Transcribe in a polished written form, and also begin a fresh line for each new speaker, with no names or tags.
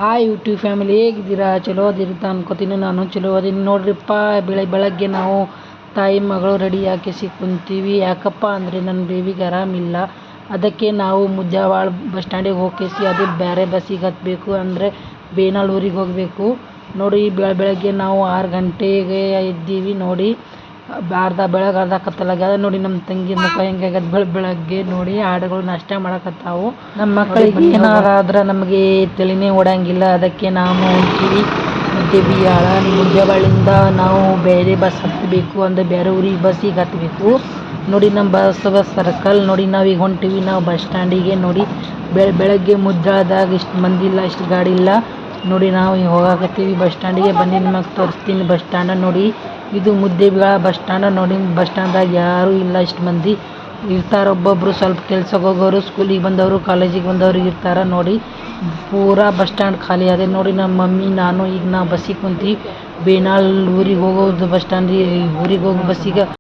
Hi YouTube family, ಹೇಗಿದ್ದೀರಾ? ಚಲೋ ಅದಿರುತ್ತೆ ಅನ್ಕೋತೀನಿ. ನಾನು ಚಲೋ ಅದೀನಿ ನೋಡ್ರಿಪ್ಪ. ಬೆಳಗ್ಗೆ ನಾವು ತಾಯಿ ಮಗಳು ರೆಡಿ ಹಾಕಿಸಿ ಕುಂತೀವಿ. ಯಾಕಪ್ಪ ಅಂದರೆ ನನ್ನ ಬೇಬಿಗೆ ಆರಾಮಿಲ್ಲ. ಅದಕ್ಕೆ ನಾವು ಮುದ್ಯಾವಾಳ ಬಸ್ ಸ್ಟ್ಯಾಂಡಿಗೆ ಹೋಗಿಸಿ ಅದು ಬೇರೆ ಬಸ್ಸಿಗೆ ಹತ್ತಬೇಕು. ಅಂದರೆ ಬೇನಾಳ್ ಊರಿಗೆ ಹೋಗಬೇಕು ನೋಡಿ. ಬೆಳಗ್ಗೆ ನಾವು 6 ಗಂಟೆಗೆ ಇದ್ದೀವಿ ನೋಡಿ. ಅರ್ಧ ಕತ್ತಲಾಗ್ಯದ ನೋಡಿ. ನಮ್ಮ ತಂಗಿ ಮುಖ ಹೆಂಗಾಗ್ಯದ ಬೆಳಗ್ಗೆ ನೋಡಿ. ಹಾಡುಗಳು ನಾಷ್ಟ ಮಾಡಕತ್ತಾವು. ನಮ್ಮ ಮಕ್ಕಳಿಗೆ ಏನಾರಾದ್ರೆ ನಮಗೆ ತಲೆನೇ ಓಡಂಗಿಲ್ಲ. ಅದಕ್ಕೆ ನಾವು ಹೊಂಟೀವಿ ಮುದ್ಯಾಬಾಳಿಂದ ನಾವು ಬೇರೆ ಬಸ್ ಹತ್ತಬೇಕು. ಅಂದರೆ ಬೇರೆ ಊರಿಗೆ ಬಸ್ಸಿಗೆ ಹತ್ತಬೇಕು ನೋಡಿ. ನಮ್ಮ ಬಸವ ಸರ್ಕಲ್ ನೋಡಿ. ನಾವೀಗ ಹೊಂಟೀವಿ ನಾವು ಬಸ್ ಸ್ಟ್ಯಾಂಡಿಗೆ ನೋಡಿ. ಬೆಳಗ್ಗೆ ಮುದ್ದಾಳದಾಗ ಇಷ್ಟು ಮಂದಿ ಇಲ್ಲ, ಇಷ್ಟು ಗಾಡಿ ಇಲ್ಲ ನೋಡಿ. ನಾವು ಈಗ ಹೋಗಾಕತ್ತೀವಿ ಬಸ್ ಸ್ಟ್ಯಾಂಡಿಗೆ. ಬನ್ನಿ ನಿಮಗೆ ತೋರಿಸ್ತೀನಿ ಬಸ್ ಸ್ಟ್ಯಾಂಡ ನೋಡಿ. ಇದು ಮುದ್ದೇಬಿಹಾಳ ಬಸ್ ಸ್ಟ್ಯಾಂಡ ನೋಡಿ. ಬಸ್ ಸ್ಟ್ಯಾಂಡ್ದಾಗ ಯಾರೂ ಇಲ್ಲ, ಇಷ್ಟು ಮಂದಿ ಇರ್ತಾರೆ. ಒಬ್ಬೊಬ್ಬರು ಸ್ವಲ್ಪ ಕೆಲ್ಸಕ್ಕೆ ಹೋಗೋರು, ಸ್ಕೂಲಿಗೆ ಬಂದವರು, ಕಾಲೇಜಿಗೆ ಬಂದವರು ಇರ್ತಾರೆ ನೋಡಿ. ಪೂರಾ ಬಸ್ ಸ್ಟ್ಯಾಂಡ್ ಖಾಲಿ ಅದೇ ನೋಡಿ. ನಮ್ಮ ಮಮ್ಮಿ ನಾನು ಈಗ ನಾವು ಬಸ್ಸಿಗೆ ಕುಂತೀವಿ. ಬೇನಾಳ್ ಊರಿಗೆ ಹೋಗೋದು ಬಸ್ ಸ್ಟ್ಯಾಂಡ್ ಊರಿಗೆ ಹೋಗೋ ಬಸ್ಸಿಗೆ